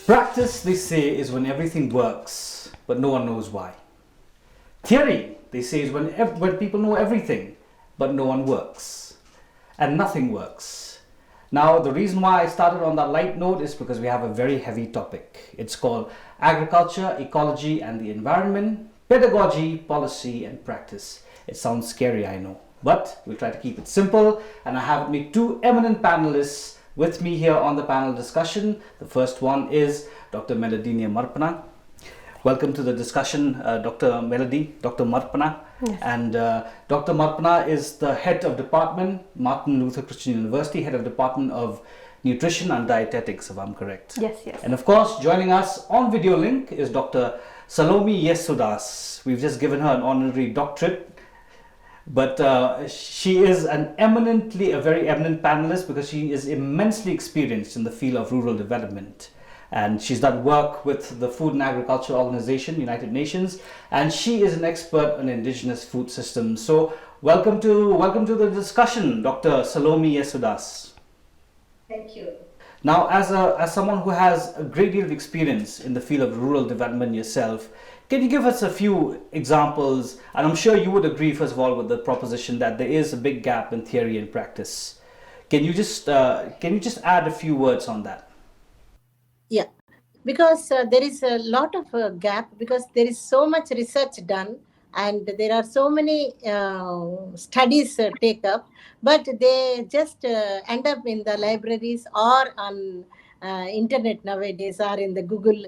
Practice, they say, is when everything works, but no one knows why. Theory, they say, is when people know everything, but no one works. And nothing works. Now, the reason why I started on that light note is because we have a very heavy topic. It's called Agriculture, Ecology and the Environment, Pedagogy, Policy and Practice. It sounds scary, I know, but we'll try to keep it simple. And I have with me two eminent panelists with me here on the panel discussion. The first one is Dr. Melody Marpana. Welcome to the discussion, Dr. Melody, Dr. Marpana. Yes. And Dr. Marpana is the head of department, Martin Luther Christian University, head of department of nutrition and dietetics, if I'm correct. Yes, yes. And of course, joining us on video link is Dr. Salome Yesudas. We've just given her an honorary doctorate. But she is a very eminent panelist because she is immensely experienced in the field of rural development. And she's done work with the Food and Agriculture Organization, United Nations, and she is an expert on indigenous food systems. So welcome to the discussion, Dr. Salome Yesudas. Thank you. Now, as someone who has a great deal of experience in the field of rural development yourself, can you give us a few examples? And I'm sure you would agree, first of all, with the proposition that there is a big gap in theory and practice. Can you just add a few words on that? Yeah, because there is a lot of gap because there is so much research done and there are so many studies take up, but they just end up in the libraries or on internet nowadays or in the Google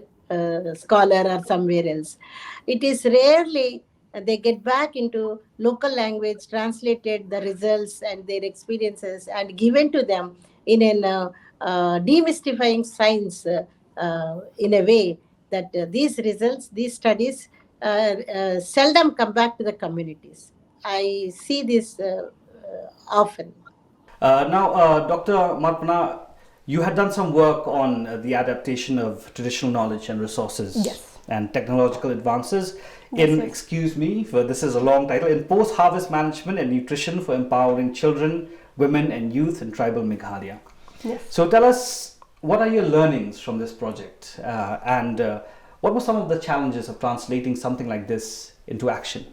Scholar or somewhere else. It is rarely they get back into local language, translated the results and their experiences and given to them in a demystifying science in a way that these results, these studies seldom come back to the communities. I see this often. Now, Dr. Marpana, you had done some work on the adaptation of traditional knowledge and resources. Yes. And technological advances Yes, in, yes. excuse me, for this is a long title, in post-harvest management and nutrition for empowering children, women and youth in tribal Meghalaya. Yes. So tell us, what are your learnings from this project and what were some of the challenges of translating something like this into action?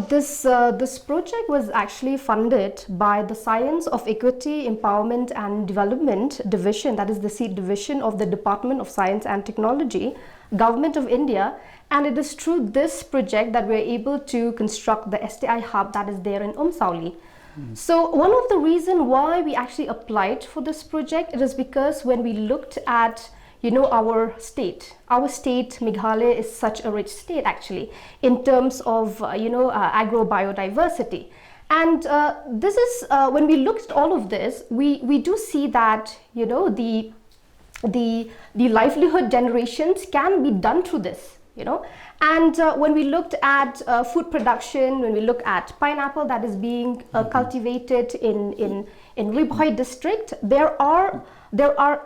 This project was actually funded by the Science of Equity, Empowerment and Development Division, that is the seat division of the Department of Science and Technology, Government of India, and it is through this project that we're able to construct the STI hub that is there in Umsauli. So one of the reasons why we actually applied for this project, it is because when we looked at our state Meghalaya is such a rich state actually in terms of agro-biodiversity, and this is when we looked at all of this, we do see that the livelihood generations can be done through this, and when we looked at food production, when we look at pineapple that is being cultivated in Ribhoi district, there are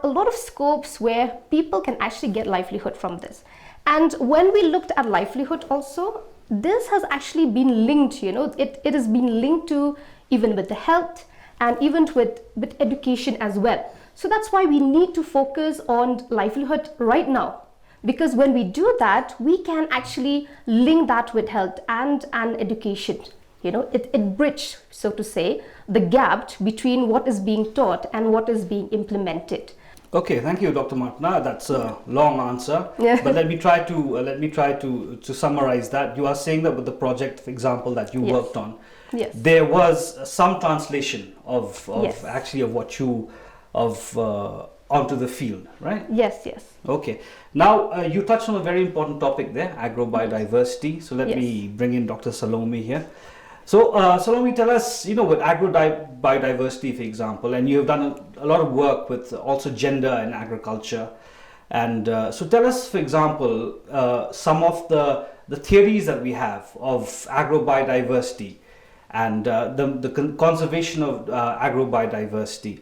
a lot of scopes where people can actually get livelihood from this. And when we looked at livelihood also, this has actually been linked, it has been linked to even with the health and even with education as well. So that's why we need to focus on livelihood right now. Because when we do that, we can actually link that with health and education. It bridges, so to say, the gap between what is being taught and what is being implemented. Okay, thank you, Dr. Marpana. That's a long answer, Yeah. but let me try to summarize that. You are saying that with the project, for example, that you Yes. worked on, Yes. there was some translation of Yes. actually of what you onto the field, right? Yes, yes. Okay. Now, you touched on a very important topic there, agro-biodiversity. So let Yes. me bring in Dr. Salome here. So, Salome, tell us, with agro-biodiversity, for example, and you have done a lot of work with also gender and agriculture. And so tell us, for example, some of the theories that we have of agro-biodiversity and the conservation of agro-biodiversity.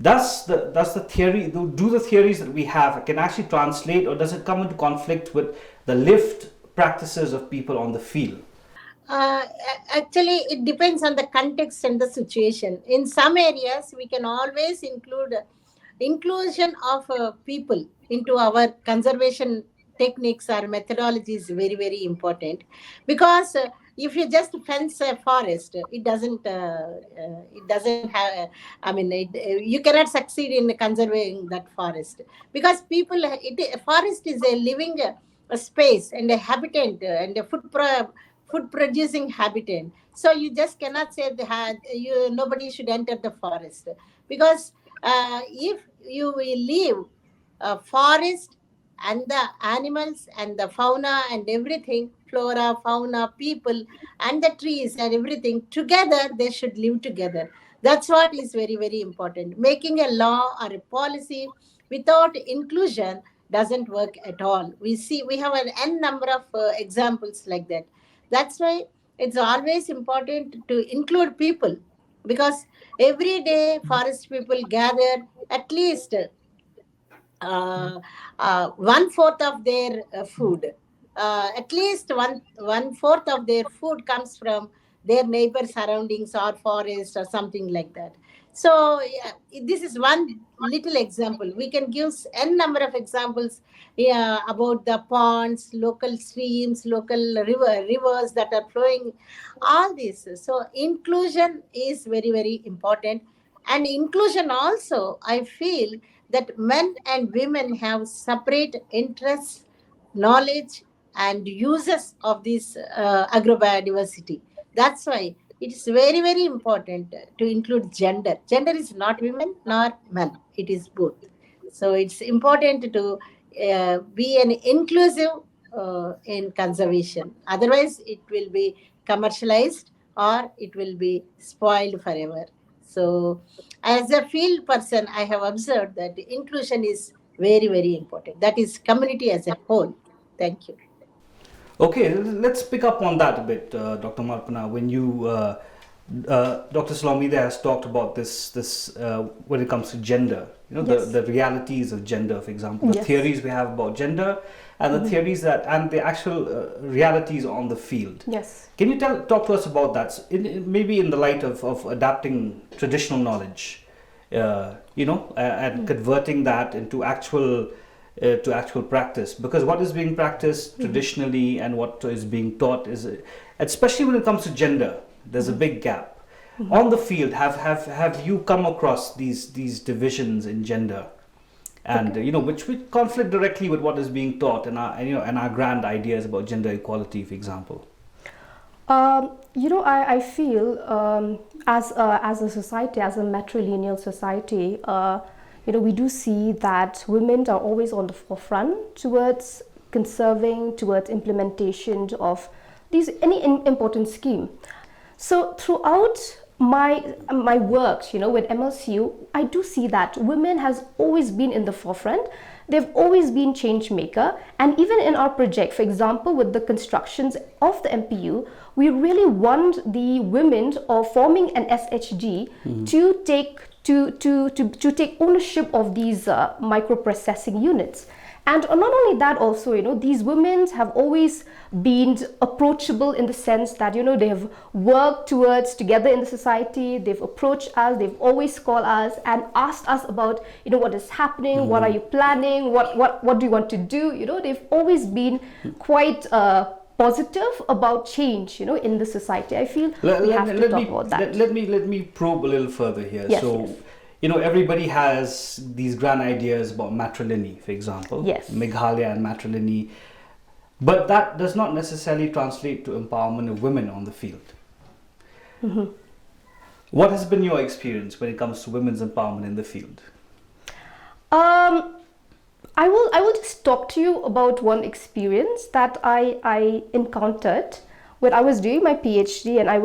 Do the theories that we have can actually translate, or does it come into conflict with the lived practices of people on the field? Actually, it depends on the context and the situation. In some areas, we can always include inclusion of people into our conservation techniques or methodology is very, very important, because if you just fence a forest, it doesn't have, I mean, you cannot succeed in conserving that forest, because forest is a living a space and a habitat and a food producing habitat. So you just cannot say nobody should enter the forest, because if you will leave forest and the animals and the fauna and everything, flora, fauna, people, and the trees and everything together, they should live together. That's what is very, very important. Making a law or a policy without inclusion doesn't work at all. We have an n number of examples like that. That's why it's always important to include people, because every day forest people gather at least one fourth of their food. At least one fourth of their food comes from their neighbor surroundings or forest or something like that. So yeah, this is one little example. We can give n number of examples, yeah, about the ponds, local streams, local rivers that are flowing. All this. So inclusion is very, very important, and inclusion also, I feel that men and women have separate interests, knowledge, and uses of this agrobiodiversity. That's why it is very, very important to include gender. Gender is not women nor men, it is both. So it's important to be an inclusive in conservation. Otherwise, it will be commercialized or it will be spoiled forever. So, as a field person, I have observed that inclusion is very, very important. That is community as a whole. Thank you. Okay, let's pick up on that a bit, Dr. Marpana. When Dr. Salomide has talked about this when it comes to gender, yes, the realities of gender, for example, the yes, theories we have about gender, and the theories and the actual realities on the field. Yes. Can you talk to us about that? Maybe in the light of adapting traditional knowledge, and converting that into actual practice, because what is being practiced traditionally and what is being taught is, especially when it comes to gender, there's a big gap. On the field, have you come across these divisions in gender, and which conflict directly with what is being taught and our grand ideas about gender equality, for example? I feel as a society, as a matrilineal society, we do see that women are always on the forefront towards conserving, towards implementation of any important scheme. So throughout my work, with MLCU, I do see that women has always been in the forefront. They've always been change maker, and even in our project, for example, with the constructions of the MPU, we really want the women of forming an SHG to take ownership of these microprocessing units. And not only that, also, these women have always been approachable in the sense that, they have worked together in the society. They've approached us, they've always called us and asked us about, what is happening, what are you planning, what do you want to do? They've always been quite positive about change, in the society. I feel we have to talk about that. Let me probe a little further here. Yes, so. Yes. Everybody has these grand ideas about matrilineal, for example, yes, Meghalaya and matrilineal, but that does not necessarily translate to empowerment of women on the field. What has been your experience when it comes to women's empowerment in the field? I will just talk to you about one experience that I encountered when I was doing my PhD, and my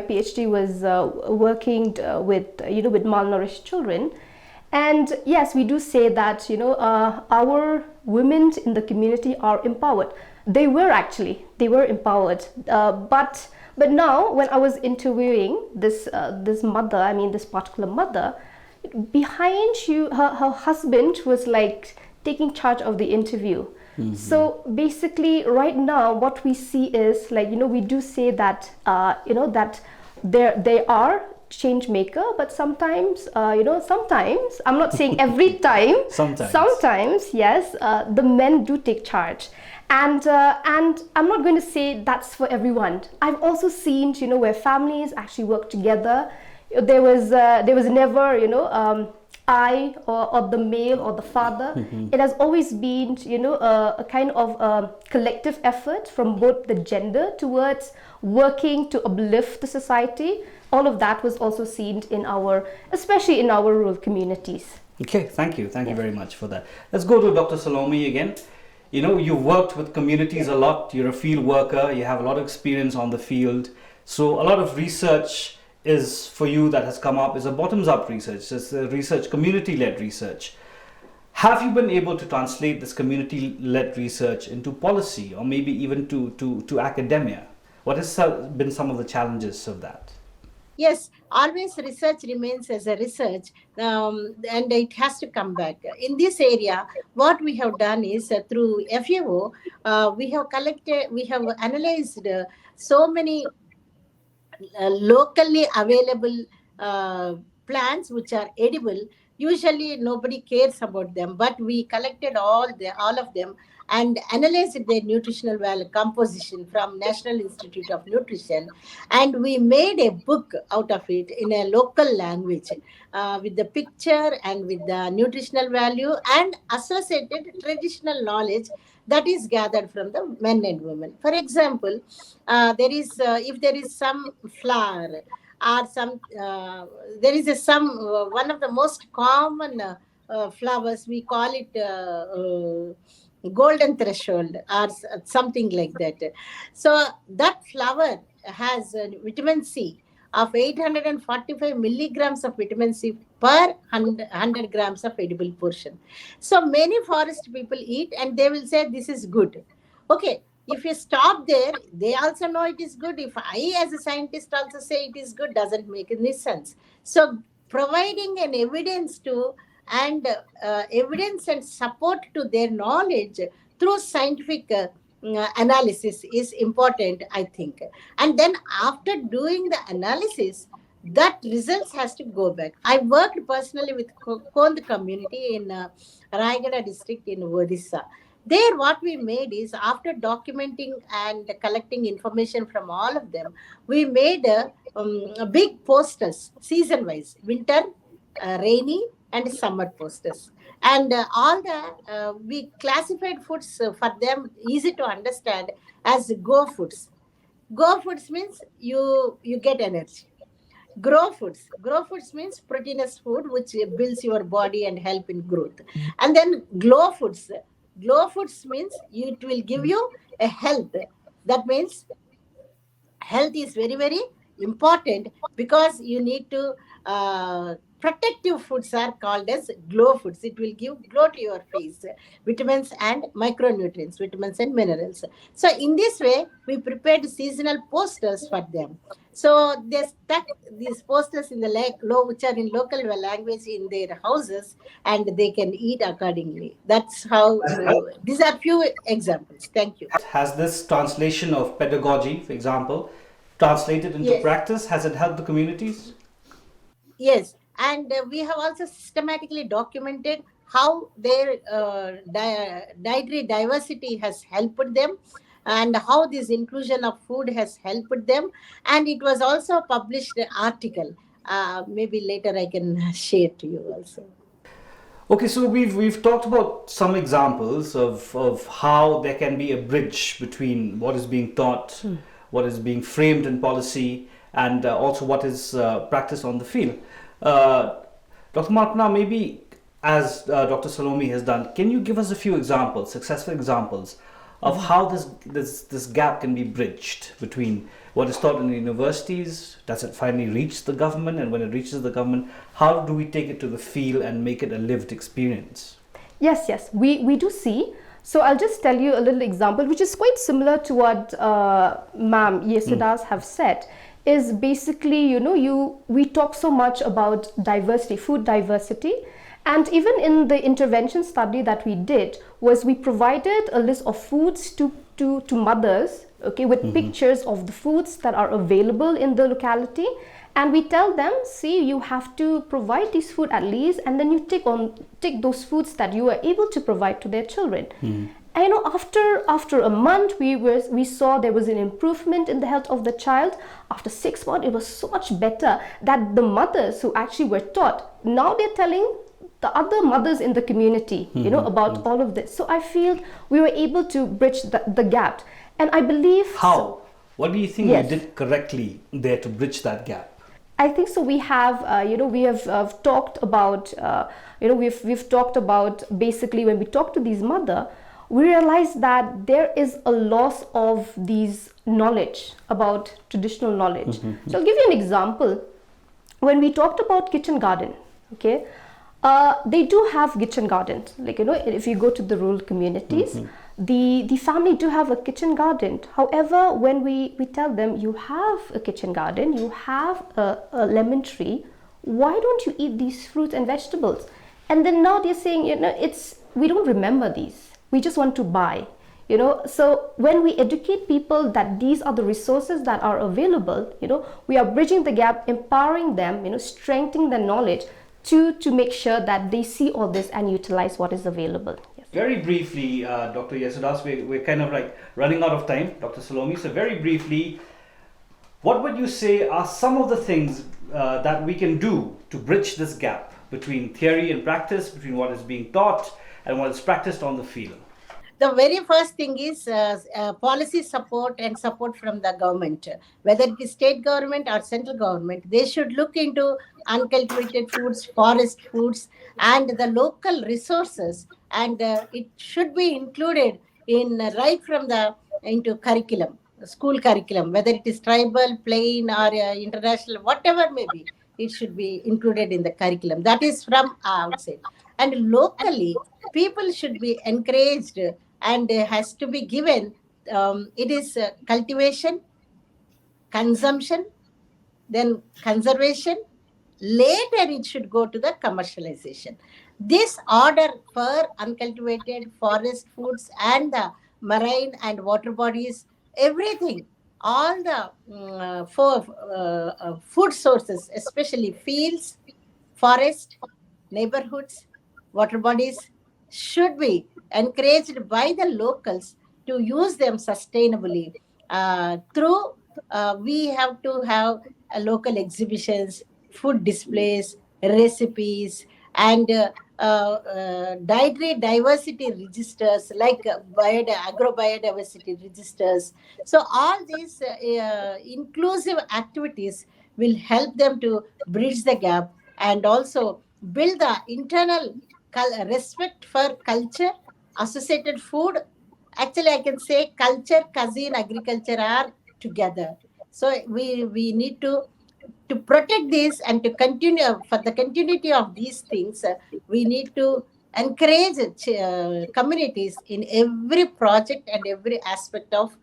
PhD was working with malnourished children. And yes, we do say that our women in the community are empowered. They were empowered, but now when I was interviewing this mother, this particular mother, behind her husband was like taking charge of the interview. So basically right now what we see is we do say that that they are change maker, but sometimes, sometimes, I'm not saying every time, sometimes, yes, the men do take charge. And I'm not going to say that's for everyone. I've also seen, where families actually work together. There was never, I or the male or the father. It has always been, a kind of collective effort from both the gender towards working to uplift the society. All of that was also seen especially in our rural communities. Okay, thank you very much for that. Let's go to Dr. Salome again. You've worked with communities a lot. You're a field worker. You have a lot of experience on the field. So a lot of research is for you that has come up is a bottoms-up research. It's a research, community-led research. Have you been able to translate this community-led research into policy or maybe even to academia? What has been some of the challenges of that? Yes, always research remains as a research, and it has to come back. In this area, what we have done is through FAO, we have analyzed so many locally available plants which are edible. Usually nobody cares about them, but we collected all of them and analyzed their nutritional value composition from National Institute of Nutrition, and we made a book out of it in a local language with the picture and with the nutritional value and associated traditional knowledge that is gathered from the men and women. For example, if there is some flower or some one of the most common flowers, we call it golden threshold or something like that. So that flower has vitamin C of 845 milligrams of vitamin C per 100 grams of edible portion. So many forest people eat and they will say this is good. Okay, if you stop there, they also know it is good. If I as a scientist also say it is good, doesn't make any sense. So providing an evidence and support to their knowledge through scientific analysis is important, I think. And then after doing the analysis, that results has to go back. I worked personally with Kond community in Rayagada district in Odisha. There what we made is, after documenting and collecting information from all of them, we made big posters season-wise, winter, rainy and summer posters. And we classified foods for them, easy to understand, as go foods. Go foods means you get energy. Grow foods means proteinous food which builds your body and help in growth. And then glow foods means it will give you a health. That means health is very, very important because you need to protective foods are called as glow foods. It will give glow to your face, vitamins and micronutrients, vitamins and minerals. So in this way, we prepared seasonal posters for them. So they stuck these posters in which are in local language in their houses, and they can eat accordingly. That's how, these are few examples. Thank you. Has this translation of pedagogy, for example, translated into practice? Has it helped the communities? Yes. And we have also systematically documented how their dietary diversity has helped them and how this inclusion of food has helped them. And it was also published article. Maybe later I can share to you also. Okay, so we've talked about some examples of how there can be a bridge between what is being taught, what is being framed in policy, and also what is practiced on the field. Dr. Marpana, maybe as Dr. Salome has done, can you give us a few examples, successful examples of how this gap can be bridged between what is taught in the universities? Does it finally reach the government? And when it reaches the government, how do we take it to the field and make it a lived experience? Yes, we do see. So I'll just tell you a little example, which is quite similar to what Ma'am Yesudas have said. Is basically, we talk so much about diversity, food diversity, and even in the intervention study that we did, was we provided a list of foods to mothers, okay, with pictures of the foods that are available in the locality, And we tell them, see, you have to provide this food at least, and then you take those foods that you are able to provide to their children. And you know, after a month, we saw there was an improvement in the health of the child. After 6 months, it was so much better that the mothers who actually were taught, now they're telling the other mothers in the community, you know, about all of this. So I feel we were able to bridge the gap. And I believe... How? What do you think Yes. you did correctly there to bridge that gap? I think so. We have, we have talked about, we've talked about basically when we talk to these mothers, we realize that there is a loss of these knowledge about traditional knowledge. So I'll give you an example. When we talked about kitchen garden, okay, they do have kitchen gardens. Like, you know, if you go to the rural communities, the family do have a kitchen garden. However, when we tell them, you have a kitchen garden, you have a lemon tree, why don't you eat these fruits and vegetables? And then now they're saying, you know, we don't remember these. We just want to buy, you know. So when we educate people that these are the resources that are available, you know, we are bridging the gap, empowering them, you know, strengthening their knowledge to make sure that they see all this and utilize what is available. Yes. Very briefly, Dr. Yesudas, we're kind of like running out of time, Dr. Salome. So very briefly, what would you say are some of the things that we can do to bridge this gap between theory and practice, between what is being taught and what is practiced on the field? The very first thing is policy support and support from the government, whether it is state government or central government. They should look into uncultivated foods, forest foods, and the local resources, and it should be included in right from the into curriculum, school curriculum, whether it is tribal, plain, or international, whatever may be. It should be included in the curriculum. That is from outside. And locally, people should be encouraged and has to be given, it is cultivation, consumption, then conservation, later it should go to the commercialization. This order for uncultivated forest foods and the marine and water bodies, everything, all the food sources, especially fields, forest, neighborhoods, water bodies, should be encouraged by the locals to use them sustainably. We have to have local exhibitions, food displays, recipes, and dietary diversity registers like agro-biodiversity registers. So all these inclusive activities will help them to bridge the gap and also build the internal respect for culture, associated food. Actually, I can say culture, cuisine, agriculture are together. So we need to protect this and to continue for the continuity of these things. We need to encourage communities in every project and every aspect of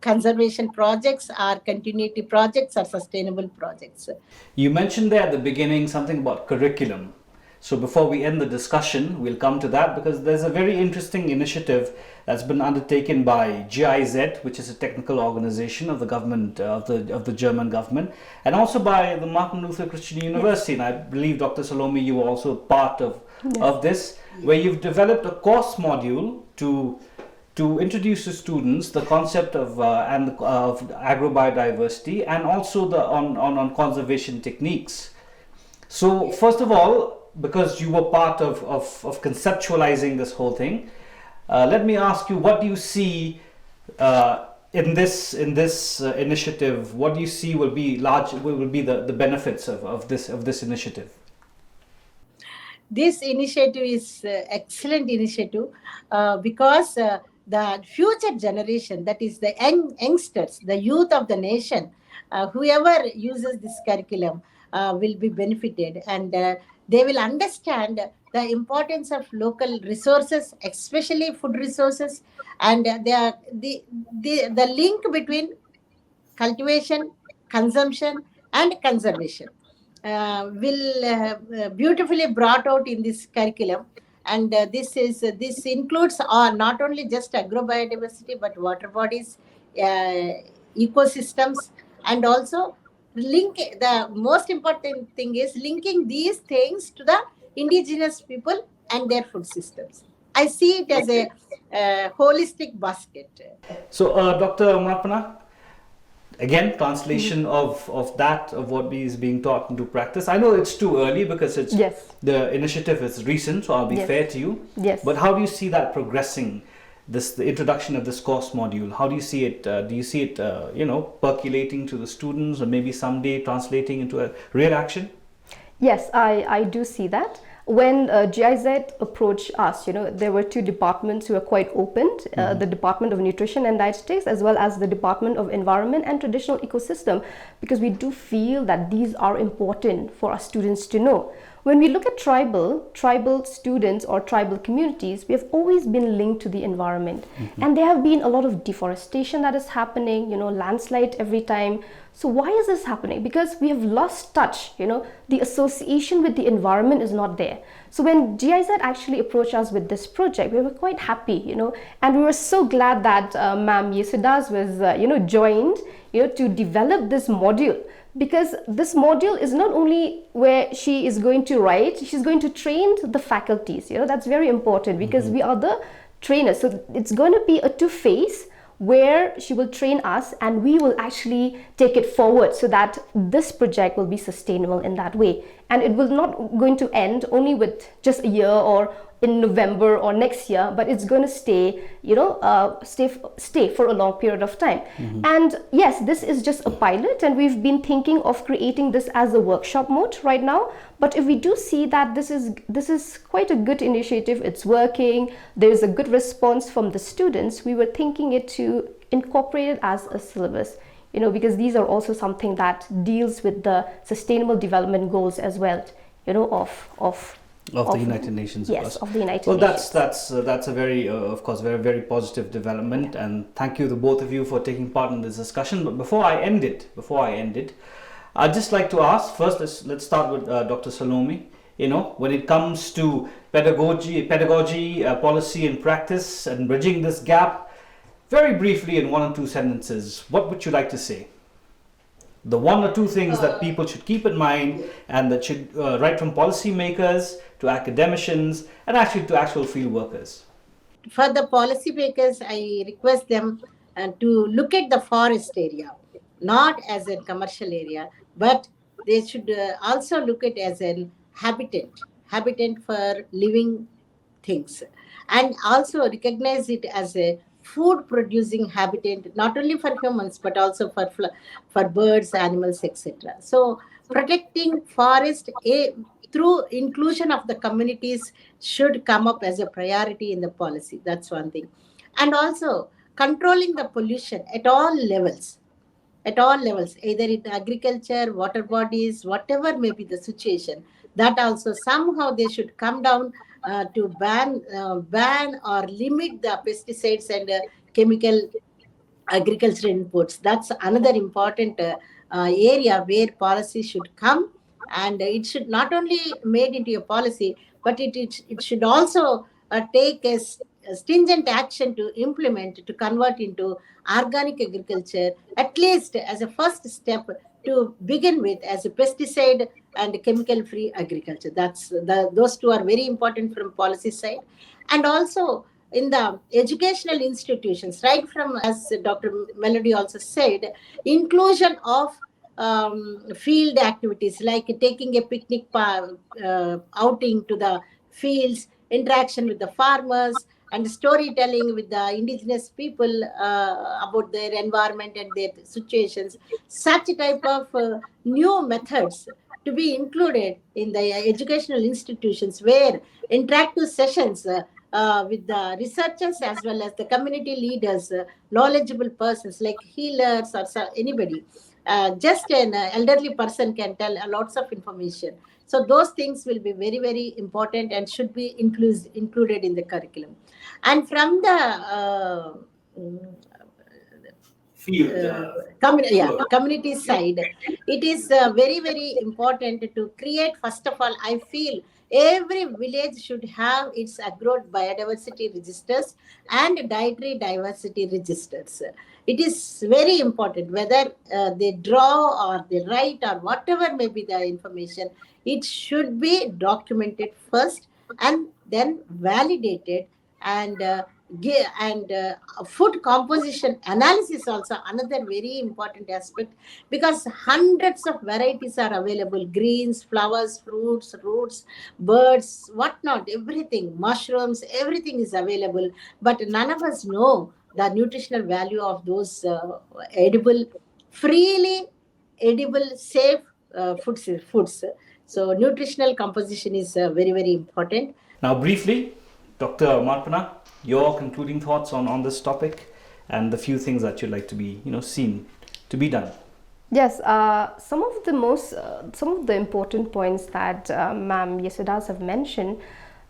conservation projects or continuity projects or sustainable projects. You mentioned there at the beginning something about curriculum. So before we end the discussion, we'll come to that because there's a very interesting initiative that's been undertaken by GIZ, which is a technical organization of the government, of the German government, and also by the Martin Luther Christian University. And I believe, Dr. Salome, you were also part of this, where you've developed a course module to introduce to students the concept of agro-biodiversity and also on conservation techniques. So first of all, because you were part of conceptualizing this whole thing, let me ask you, what do you see in this initiative? What do you see will be the benefits of this initiative? This initiative is excellent initiative because the future generation, that is the youngsters, the youth of the nation, whoever uses this curriculum will be benefited, and they will understand the importance of local resources, especially food resources, and the link between cultivation, consumption, and conservation will beautifully brought out in this curriculum. And this includes not only just agrobiodiversity but water bodies, ecosystems, and also the most important thing is linking these things to the indigenous people and their food systems. I see it as a holistic basket. So, Dr. Marpana, again, translation of what is being taught into practice. I know it's too early because it's the initiative is recent, so I'll be fair to you. Yes. But how do you see that progressing? The introduction of this course module. How do you see it? Do you see it, percolating to the students, or maybe someday translating into a real action? Yes, I do see that. When GIZ approached us, there were two departments who were quite open, the Department of Nutrition and Dietetics, as well as the Department of Environment and Traditional Ecosystem, because we do feel that these are important for our students to know. When we look at tribal students or tribal communities, we have always been linked to the environment. And there have been a lot of deforestation that is happening, landslide every time. So why is this happening? Because we have lost touch, the association with the environment is not there. So when GIZ actually approached us with this project, we were quite happy, and we were so glad that Ma'am Yesudas was, joined, to develop this module. Because this module is not only where she is going to write, she's going to train the faculties. That's very important because we are the trainers. So it's going to be a two-phase where she will train us and we will actually take it forward so that this project will be sustainable in that way. And it will not going to end only with just a year or in November or next year, but it's going to stay, stay for a long period of time. And yes, this is just a pilot, and we've been thinking of creating this as a workshop mode right now. But if we do see that this is quite a good initiative, it's working, there's a good response from the students, we were thinking it to incorporate it as a syllabus. Because these are also something that deals with the sustainable development goals as well, of the United Nations. Yes, of the United Nations. Well, that's a very, of course, very, very positive development, and thank you to both of you for taking part in this discussion. But before I end it, I'd just like to ask first. Let's start with Dr. Salome. When it comes to pedagogy, policy and practice, and bridging this gap, very briefly in one or two sentences, what would you like to say? The one or two things that people should keep in mind, and that should right from policymakers to academicians and actually to actual field workers. For the policymakers, I request them to look at the forest area, not as a commercial area, but they should also look at it as a habitat for living things, and also recognize it as a food producing habitat, not only for humans but also for birds, animals, etc. So protecting forest through inclusion of the communities should come up as a priority in the policy. That's one thing. And also controlling the pollution at all levels, either in agriculture, water bodies, whatever may be the situation, that also somehow they should come down to ban or limit the pesticides and chemical agricultural inputs. That's another important area where policy should come, and it should not only made into a policy, but it should also take a stringent action to implement, to convert into organic agriculture, at least as a first step to begin with, as a pesticide and chemical free agriculture. Those two are very important from policy side. And also in the educational institutions, right from, as Dr. Melody also said, inclusion of field activities like taking a picnic outing to the fields, interaction with the farmers, and storytelling with the indigenous people about their environment and their situations. Such type of new methods to be included in the educational institutions, where interactive sessions with the researchers as well as the community leaders, knowledgeable persons like healers or anybody, just an elderly person can tell lots of information. So those things will be very, very important and should be included in the curriculum. And from the community side, it is very, very important to create, first of all, I feel Every village should have its agro-biodiversity registers and dietary diversity registers. It is very important whether they draw or they write or whatever may be the information. It should be documented first and then validated, and food composition analysis also another very important aspect, because hundreds of varieties are available: greens, flowers, fruits, roots, birds, whatnot, everything, mushrooms, everything is available, but none of us know the nutritional value of those edible, freely edible, safe foods. So nutritional composition is very, very important. Now, briefly, Dr. Marpana, your concluding thoughts on this topic and the few things that you'd like to be, seen to be done. Yes, some of the important points that Ma'am Yesudas have mentioned.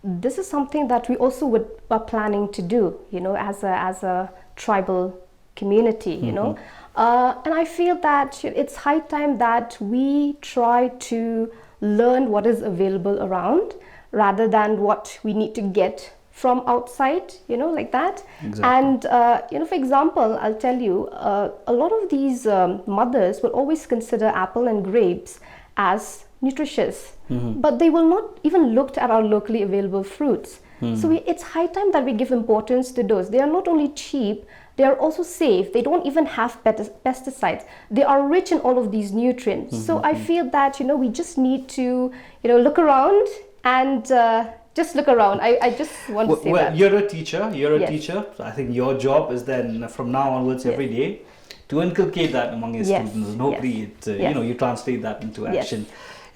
This is something that we also are planning to do, as a tribal community, and I feel that it's high time that we try to learn what is available around rather than what we need to get from outside, like that. Exactly. And, for example, I'll tell you, a lot of these mothers will always consider apple and grapes as nutritious, but they will not even look at our locally available fruits. So it's high time that we give importance to those. They are not only cheap, they are also safe. They don't even have pesticides. They are rich in all of these nutrients. So I feel that, we just need to, look around and just look around. I just want to say that. You're a teacher. Teacher. So I think your job is then from now onwards every day to inculcate that among your students, and hopefully you translate that into action.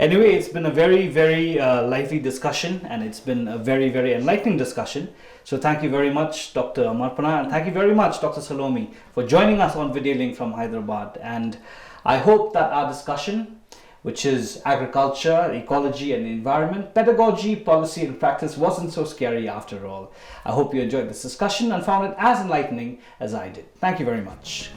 Anyway, it's been a very, very lively discussion, and it's been a very, very enlightening discussion. So thank you very much, Dr. Marpana, and thank you very much, Dr. Salome, for joining us on Video Link from Hyderabad. And I hope that our discussion, which is agriculture, ecology and environment, pedagogy, policy and practice, wasn't so scary after all. I hope you enjoyed this discussion and found it as enlightening as I did. Thank you very much.